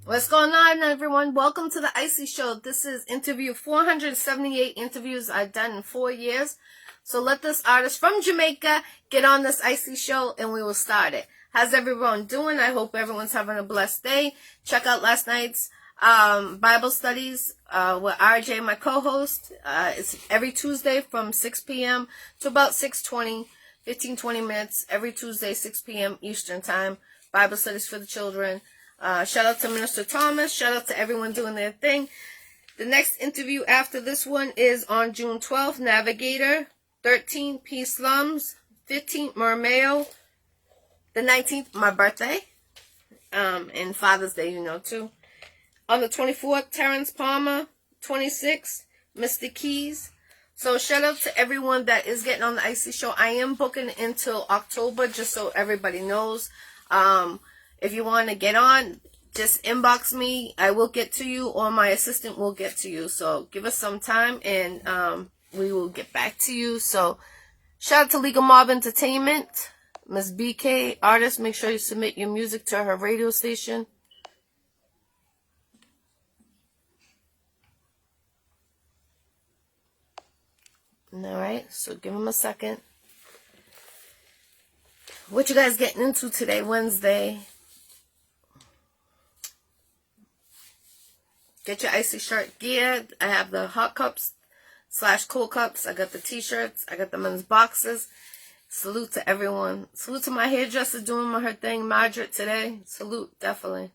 What's going on, everyone? Welcome to the Iccy Show. This is interview 478 interviews I've done in 4 years. So let this artist from Jamaica get on this Iccy Show and we will start it. How's everyone doing? I hope everyone's having a blessed day. Check out last night's Bible studies with RJ, my co-host. It's every Tuesday from 6 p.m. to about 6:20, 15-20 minutes. Every Tuesday, 6 p.m. Eastern Time. Bible studies for the children. Shout out to Minister Thomas. Shout out to everyone doing their thing. The next interview after this one is on June 12th, Navigator. 13th, Peace Slums. 15th, Mermayo. The 19th, my birthday. And Father's Day, too. On the 24th, Terrence Palmer. 26th, Mr. Keys. So shout out to everyone that is getting on the Iccy Show. I am booking until October, just so everybody knows. If you want to get on, just inbox me. I will get to you, or my assistant will get to you. So give us some time, and we will get back to you. So shout out to Legal Mob Entertainment. Miss BK, artist, make sure you submit your music to her radio station. Alright, so give him a second. What you guys getting into today, Wednesday? Get your Iccy shirt gear. I have the hot cups / cool cups. I got the t-shirts. I got the men's boxes. Salute to everyone. Salute to my hairdresser doing her thing, Margaret, today. Salute, definitely.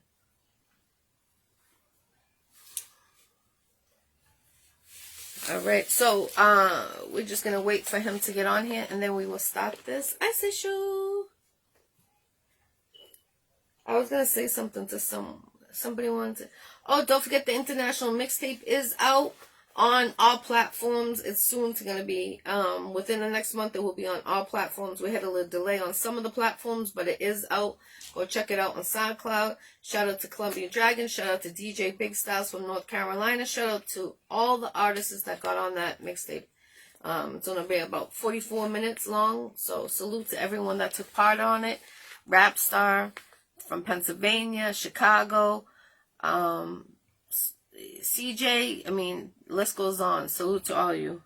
Alright, so we're just going to wait for him to get on here, and then we will start this Iccy Show. I was going to say something to somebody wanted to... Oh, don't forget the international mixtape is out on all platforms. It's soon going to be, within the next month, it will be on all platforms. We had a little delay on some of the platforms, but it is out. Go check it out on SoundCloud. Shout out to Columbia Dragon. Shout out to DJ Big Styles from North Carolina. Shout out to all the artists that got on that mixtape. It's going to be about 44 minutes long, so salute to everyone that took part on it. Rap Star from Pennsylvania, Chicago, CJ, list goes on. Salute to all you.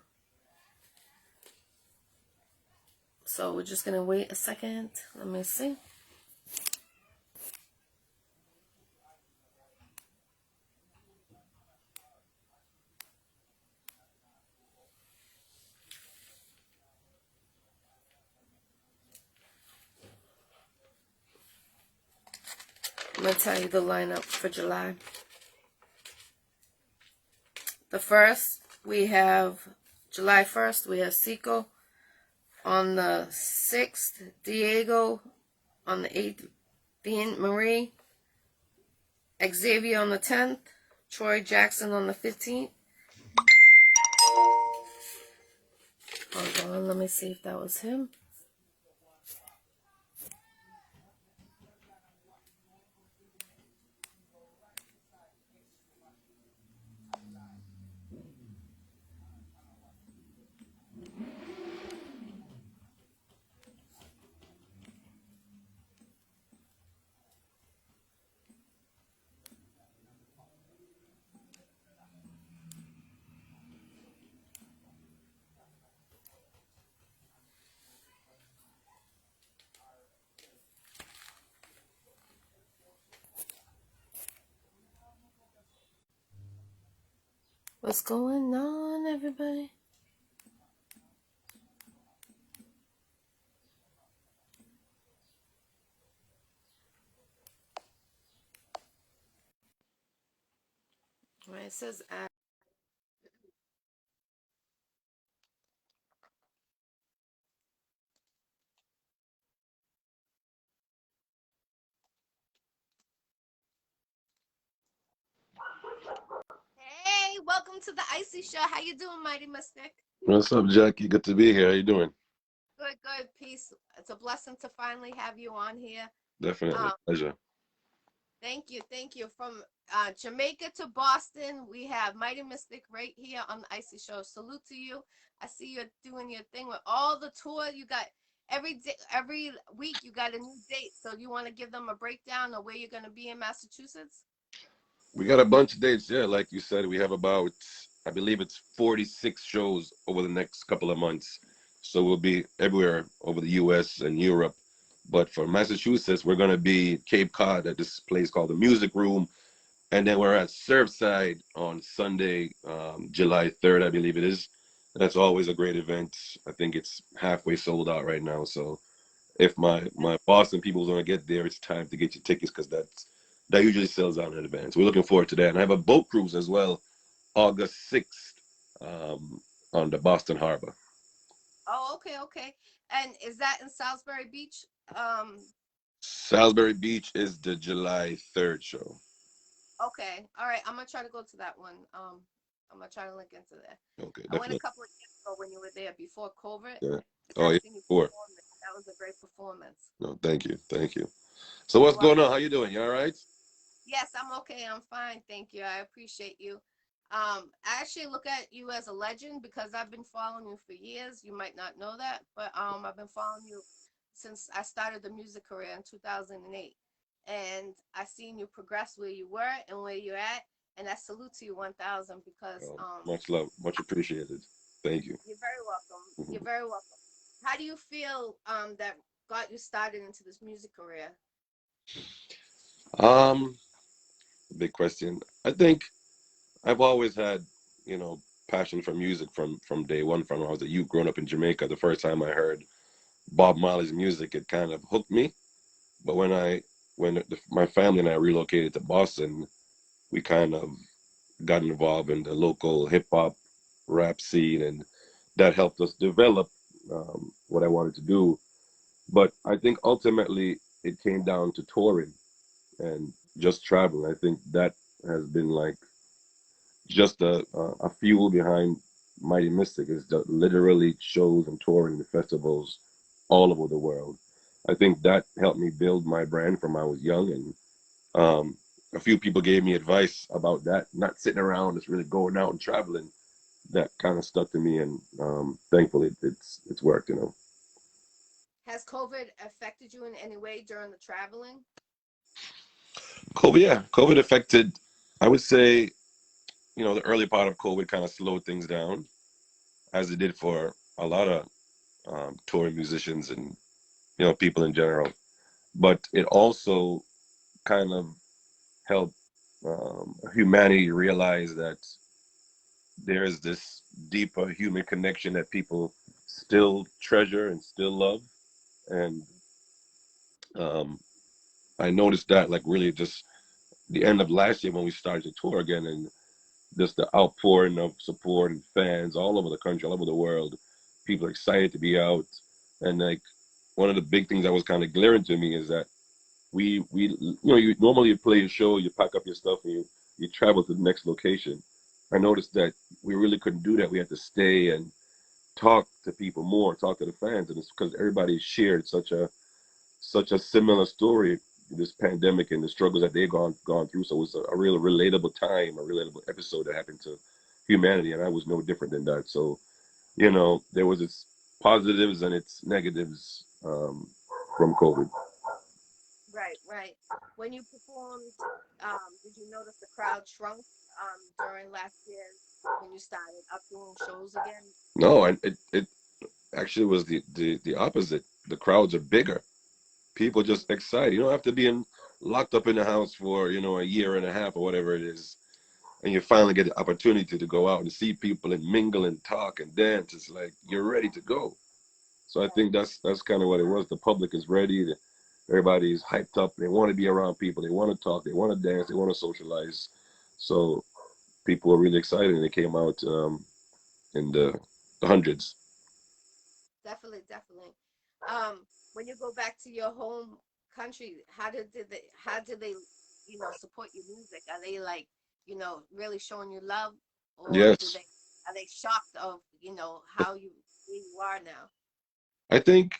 So we're just going to wait a second. Let me see. I'm going to tell you the lineup for July. The 1st, we have, July 1st, we have Seco. On the 6th, Diego. On the 8th, Bean Marie. Xavier on the 10th. Troy Jackson on the 15th. Hold on, let me see if that was him. What's going on, everybody? All right, it says Hey, welcome to the Iccy Show. How you doing, Mighty Mystic? What's up, Jackie? Good to be here. How you doing? Good, good. Peace. It's a blessing to finally have you on here. Definitely. Pleasure. Thank you, thank you. From Jamaica to Boston, we have Mighty Mystic right here on the Iccy Show. Salute to you. I see you're doing your thing with all the tour. You got every day, every week you got a new date. So you want to give them a breakdown of where you're going to be in Massachusetts? We got a bunch of dates. Yeah, like you said, we have about, I believe it's 46 shows over the next couple of months. So we'll be everywhere over the US and Europe. But for Massachusetts, we're going to be Cape Cod at this place called the Music Room. And then we're at Surfside on Sunday, July 3rd, I believe it is. That's always a great event. I think it's halfway sold out right now. So if my Boston people want to get there, it's time to get your tickets because that usually sells out in advance. We're looking forward to that. And I have a boat cruise as well, August 6th, on the Boston Harbor. Oh, okay, okay. And is that in Salisbury Beach? Salisbury Beach is the July 3rd show. Okay. All right. I'm gonna try to go to that one. I'm gonna try to link into there. Okay, I went a definitely. couple of years ago when you were there before COVID, Yeah. and Oh I yeah, seen you sure. perform there. That was a great performance. No, thank you, thank you. So You're what's going welcome. on? How you doing? You all right? Yes, I'm okay. I'm fine. Thank you. I appreciate you. I actually look at you as a legend because I've been following you for years. You might not know that, but I've been following you since I started the music career in 2008. And I seen you progress where you were and where you're at. And I salute to you 1000 because Much love, much appreciated. Thank you. you're very welcome. You're Mhm. very welcome. How do you feel that got you started into this music career? Um, Big question. I think I've always had, you know, passion for music from day one. From when I was a youth, growing up in Jamaica, the first time I heard Bob Marley's music, it kind of hooked me. But when my family and I relocated to Boston, we kind of got involved in the local hip hop rap scene, and that helped us develop what I wanted to do. But I think ultimately it came down to touring and just traveling. I think that has been like just a fuel behind Mighty Mystic is the literally shows and touring the festivals all over the world. I think that helped me build my brand from I was young, and a few people gave me advice about that, not sitting around, just really going out and traveling. That kind of stuck to me, and thankfully it's worked. You know, Has COVID affected you in any way during the traveling? COVID, yeah, COVID affected. I would say, you know, the early part of COVID kind of slowed things down, as it did for a lot of touring musicians and people in general. But it also kind of helped humanity realize that there is this deeper human connection that people still treasure and still love. And um, I noticed that like really just the end of last year when we started to tour again, and just the outpouring of support and fans all over the country, all over the world. People are excited to be out, and like one of the big things that was kind of glaring to me is that we you normally you play a show, you pack up your stuff, and you travel to the next location. I noticed that we really couldn't do that. We had to stay and talk to people more, talk to the fans, and it's because everybody shared such a similar story, this pandemic and the struggles that they've gone through. So it was a real relatable time, a relatable episode that happened to humanity, and I was no different than that. So there was its positives and its negatives from COVID. Right, right. When you performed, did you notice the crowd shrunk during last year when you started up doing shows again? No, and it actually was the opposite. The crowds are bigger. People just excited. You don't have to be locked up in the house for a year and a half or whatever it is, and you finally get the opportunity to go out and see people and mingle and talk and dance. It's like you're ready to go. So I think that's kind of what it was. The public is ready. Everybody's hyped up. They want to be around people. They want to talk. They want to dance. They want to socialize. So people were really excited, and they came out in the hundreds. Definitely, definitely. When you go back to your home country, how did they support your music? Are they like, really showing you love, or Yes, are they shocked of, how where you are now? I think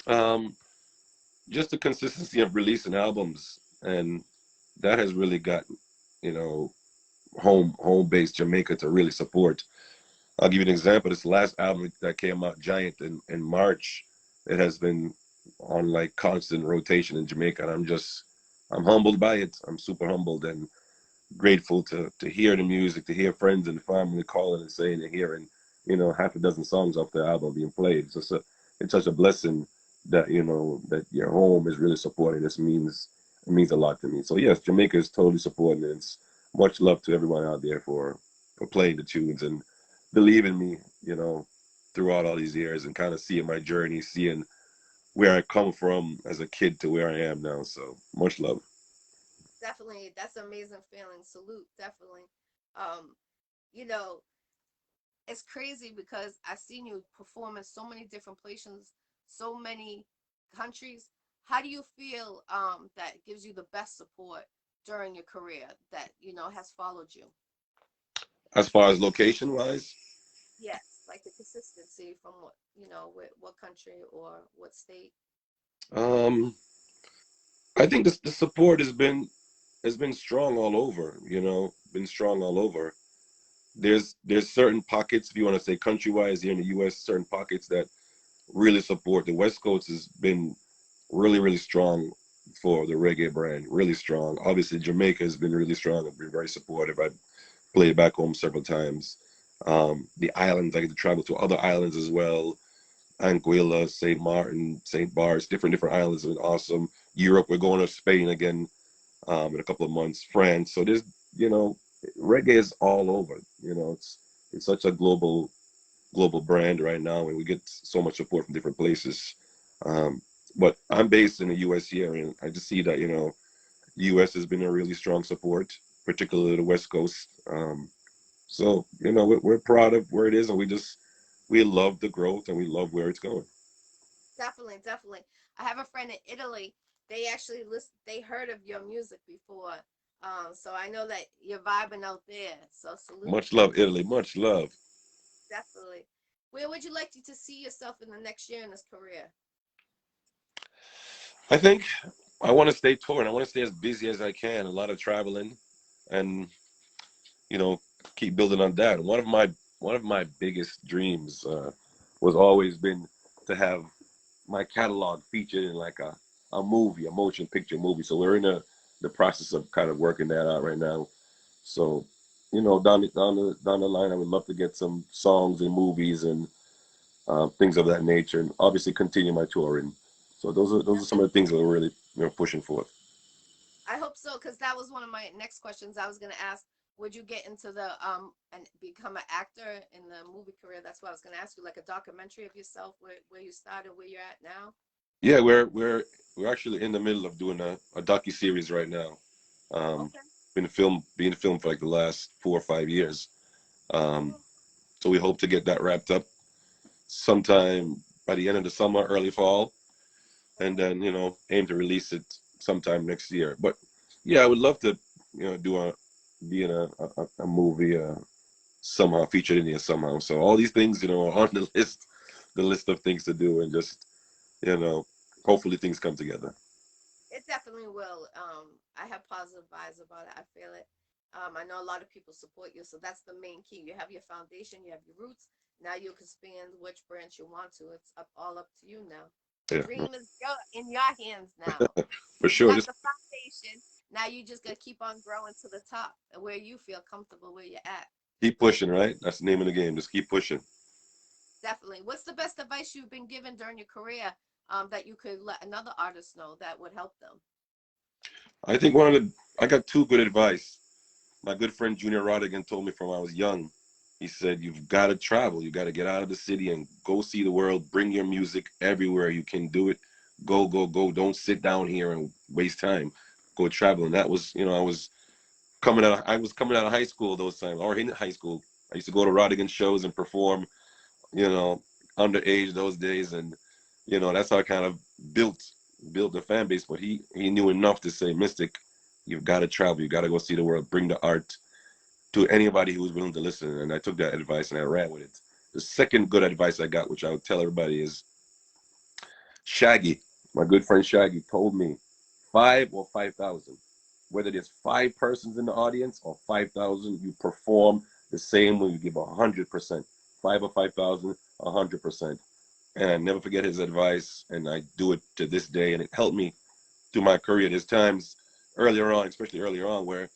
um, just the consistency of releasing albums, and that has really gotten you know home based Jamaica to really support. I'll give you an example. This last album that came out, Giant, in March, it has been on like constant rotation in Jamaica, and I'm humbled by it. I'm super humbled, and grateful to hear the music, to hear friends and family calling and saying they're hearing, half a dozen songs off the album being played. It's such a blessing that that your home is really supporting. It means a lot to me. So yes, Jamaica is totally supporting it. It's much love to everyone out there for playing the tunes and believing me, throughout all these years and kind of seeing my journey, seeing where I come from as a kid to where I am now. So much love. Definitely, that's an amazing feeling. Salute, definitely. Um, you know, it's crazy because I've seen you perform in so many different places, so many countries. How do you feel that gives you the best support during your career that has followed you? As far as location wise, Yes, like the consistency from what country or what state. um, I think the support has been strong all over. Been strong all over. There's certain pockets, if you want to say country wise here in the U.S., certain pockets that really support. The West Coast has been really strong for the reggae brand, really strong. Obviously, Jamaica has been really strong and been very supportive. I've played back home several times. The islands, I get to travel to other islands as well. Anguilla, St. Martin, St. Bart's, different islands have been awesome. Europe, we're going to Spain again in a couple of months. France. So there's, you know, reggae is all over. It's such a global brand right now, and we get so much support from different places. Um, but I'm based in the U.S. here, and I just see that U.S. has been a really strong support, particularly the West Coast. So we're proud of where it is, and we love the growth, and we love where it's going. Definitely, definitely. I have a friend in Italy. They actually they heard of your music before. So I know that you're vibing out there. So salute, Much love, Italy. Much love. definitely. Where would you like to see yourself in the next year in this career? I think I want to stay touring. I want to stay as busy as I can. A lot of traveling, and you know, keep building on that. One of my biggest dreams was always been to have my catalog featured in like a movie, a motion picture movie. So we're in the process of kind of working that out right now. So, down the line, I would love to get some songs and movies and things of that nature, and obviously continue my touring. So those are some of the things that we're really pushing for. I hope so, because that was one of my next questions. I was going to ask, would you get into the and become an actor in the movie career? That's what I was going to ask you, like a documentary of yourself, where you started, where you're at now. Yeah, we're actually in the middle of doing a docu series right now. Um, Okay. being filmed for like the last 4 or 5 years. Um, Oh, so we hope to get that wrapped up sometime by the end of the summer, early fall, and okay. then aim to release it sometime next year. But yeah, I would love to do be in a movie somehow, featured in here somehow. So all these things are on the list of things to do, and just you know hopefully things come together. It definitely will. I have positive vibes about it. I feel it. I know a lot of people support you, so that's the main key. You have your foundation, you have your roots. Now you can expand which branch you want to. It's all up to you now. The Yeah, dream is in your hands now. for You sure. got Just the foundation. Now you just gotta keep on growing to the top, where you feel comfortable where you're at. keep pushing, right? That's the name of the game. Just keep pushing. Definitely. What's the best advice you've been given during your career that you could let another artist know that would help them? I think I got two good advice. My good friend Junior Rodigan told me from when I was young. He said, "You've got to travel. You got to get out of the city and go see the world. Bring your music everywhere you can do it. Go, go, go. Don't sit down here and waste time. Go travel." And that was, I was coming out of high school those times, or in high school. I used to go to Rodigan shows and perform, you know, underage those days, and that's how I kind of built the fan base. But he knew enough to say, "Mystic, you've got to travel. You got to go see the world. Bring the art to anybody who was willing to listen." And I took that advice and I ran with it. The second good advice I got, which I would tell everybody, is Shaggy. My good friend Shaggy told me 5 or 5,000. Whether there's 5 persons in the audience or 5,000, you perform the same way. You give 100%. 5 or 5,000, 100%. And I never forget his advice, and I do it to this day. And it helped me through my career. There's times earlier on, especially earlier on, where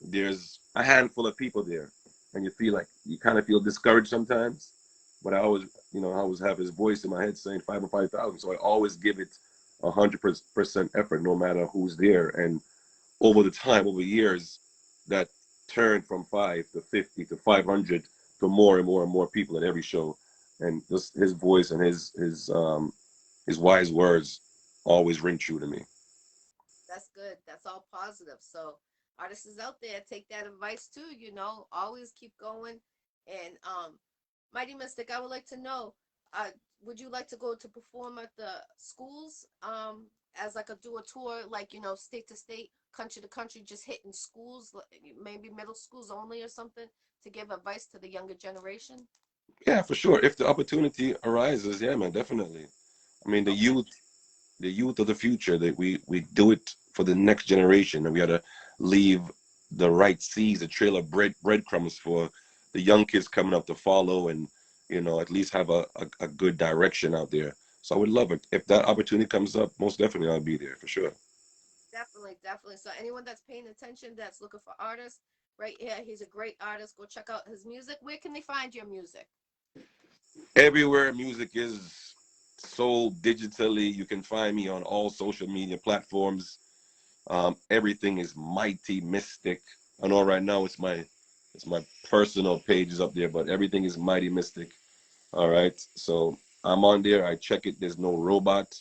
there's a handful of people there, and you feel like you kind of feel discouraged sometimes. But I always, I always have his voice in my head saying 5 or 5,000, so I always give it 100% effort, no matter who's there. And over the time, over years, that turned from 5 to 50 to 500 to more and more and more people at every show, and just his voice and his wise words always ring true to me. That's good. That's all positive. So artists out there, take that advice too, always keep going. And Mighty Mystic, I would like to know, uh, would you like to go to perform at the schools as like a do a tour, like, state to state, country to country, just hitting schools, maybe middle schools only or something, to give advice to the younger generation? Yeah, for sure. If the opportunity arises, yeah, man, definitely. I mean, Okay. the youth of the future, that we do it for the next generation, and we got to leave the right seeds, a trail of breadcrumbs for the young kids coming up to follow, and at least have a good direction out there. So I would love it if that opportunity comes up. Most definitely, I'll be there for sure. Definitely, definitely. So anyone that's paying attention, that's looking for artists, right here, he's a great artist. Go check out his music. Where can they find your music? Everywhere music is sold digitally, you can find me on all social media platforms. Everything is Mighty Mystic. I know right now it's my personal pages up there, but everything is Mighty Mystic. All right. So I'm on there. I check it. There's no robot.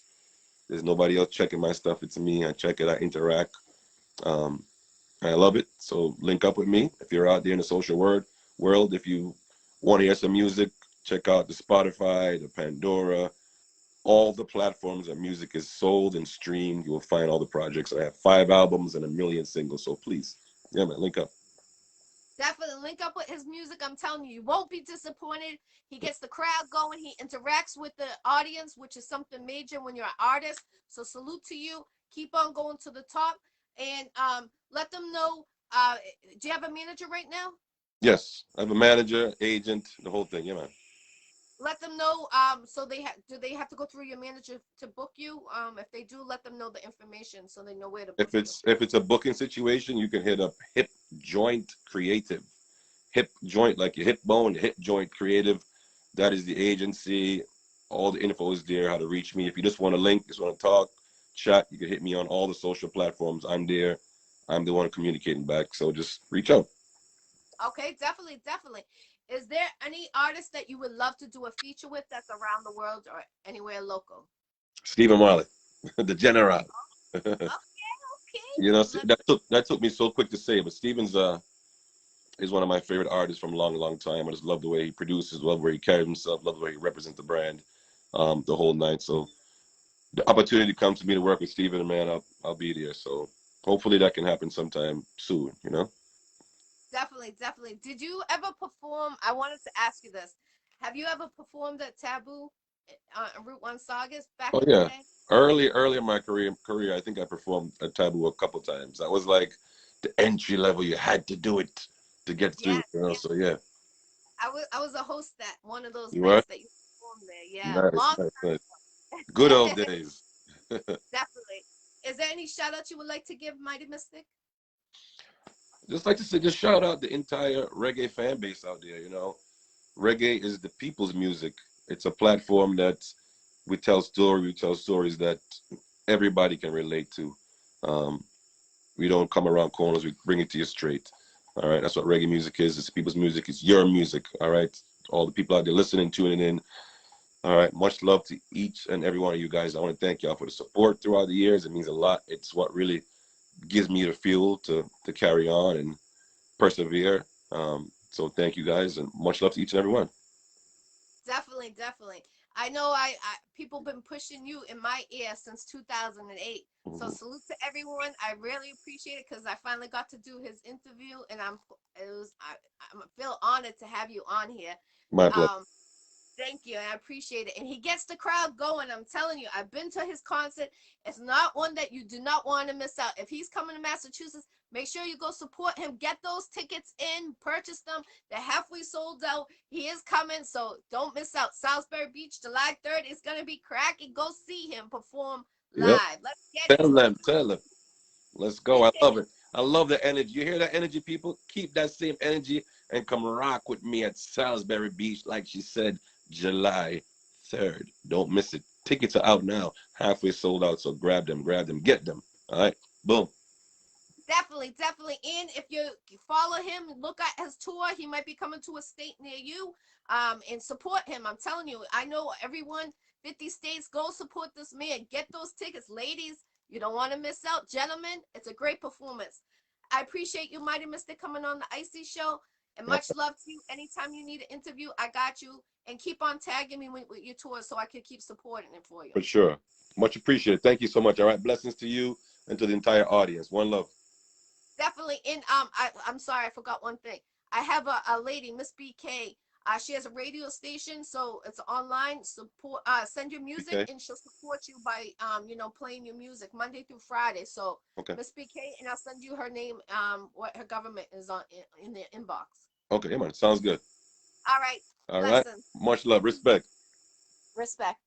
There's nobody else checking my stuff. It's me. I check it. I interact. Um, I love it. So link up with me if you're out there in the social world. If you want to hear some music, check out the Spotify, the Pandora, all the platforms that music is sold and streamed. You will find all the projects. I have 5 albums and a million singles. So please, yeah, man, link up. Definitely link up with his music. I'm telling you, you won't be disappointed. He gets the crowd going. He interacts with the audience, which is something major when you're an artist. So salute to you. Keep on going to the top, and let them know. Do you have a manager right now? Yes, I have a manager, agent, the whole thing. Yeah, man. Let them know. So do they have to go through your manager to book you? If they do, let them know the information so they know where to book If you. it's a booking situation, you can hit up Hip Joint Creative. Hip Joint, like your hip bone, Hip Joint Creative. That is the agency. All the info is there. How to reach me. If you just want to link, just want to talk, chat, you can hit me on all the social platforms. I'm there. I'm the one communicating back. So just reach out. Okay, definitely, definitely. Is there any artist that you would love to do a feature with that's around the world or anywhere local? Stephen Marley, the general. Okay, okay. Let That took me so quick to say, but Stephen's is one of my favorite artists from a long, long time. I just love the way he produces, love the way he carries himself, love the way he represents the brand, the whole night. So the opportunity comes to me to work with Stephen, man, I'll be there. So hopefully that can happen sometime soon. definitely, definitely. Did you ever perform? I wanted to ask you this. Have you ever performed at Taboo Route One Sagas back Oh in the yeah. day? Early in my career, I think I performed at Taboo a couple times. That was like the entry level. You had to do it to get through. Yes, So yeah, I was a host that one of those you were nights that you performed there. Yeah, nice, long nice, nice. Good old time. days. Definitely. Is there any shout out you would like to give, Mighty Mystic? Just like to say, just shout out the entire reggae fan base out there. Reggae is the people's music. It's a platform that we tell stories that everybody can relate to. Um, we don't come around corners, we bring it to you straight. All right, that's what reggae music is. It's people's music, it's your music. All right, all the people out there listening, tuning in. All right, much love to each and every one of you guys. I want to thank y'all for the support throughout the years. It means a lot. It's what really gives me the fuel to carry on and persevere. So thank you guys, and much love to each and every one. Definitely, definitely. I know people been pushing you in my ear since 2008. So Mhm. salute to everyone. I really appreciate it because I finally got to do his interview, and I feel honored to have you on here. My pleasure. Um, Thank you. I appreciate it. And he gets the crowd going. I'm telling you, I've been to his concert. It's not one that you do not want to miss out. If he's coming to Massachusetts, make sure you go support him. Get those tickets in, purchase them. They're halfway sold out. He is coming, so don't miss out. Salisbury Beach, July 3rd is going to be cracking. Go see him perform Yep. live. Let's get into it. Tell them. Let's go. I love it. I love the energy. You hear that energy, people? Keep that same energy and come rock with me at Salisbury Beach, like she said, July 3rd. Don't miss it. Tickets are out now, halfway sold out. So grab them, get them. All right, boom. Definitely, definitely. And if you follow him, look at his tour. He might be coming to a state near you. And support him. I'm telling you, I know everyone, 50 states, go support this man. Get those tickets, ladies. You don't want to miss out, gentlemen. It's a great performance. I appreciate you, Mighty Mister, coming on the Iccy Show. And Yeah, much love to you. Anytime you need an interview, I got you. And keep on tagging me with your tours so I can keep supporting it for you. for sure. Much appreciated. Thank you so much. All right, blessings to you and to the entire audience. One love. Definitely. And I'm sorry, I forgot one thing. I have a lady, Miss BK. She has a radio station, so it's online. Support. Send your music, Okay. and she'll support you by playing your music Monday through Friday. So Okay. Miss BK, and I'll send you her name. What her government is on in the inbox. Okay, yeah, man. Sounds good. All right. All right. Blessings. Much love. Respect. Respect.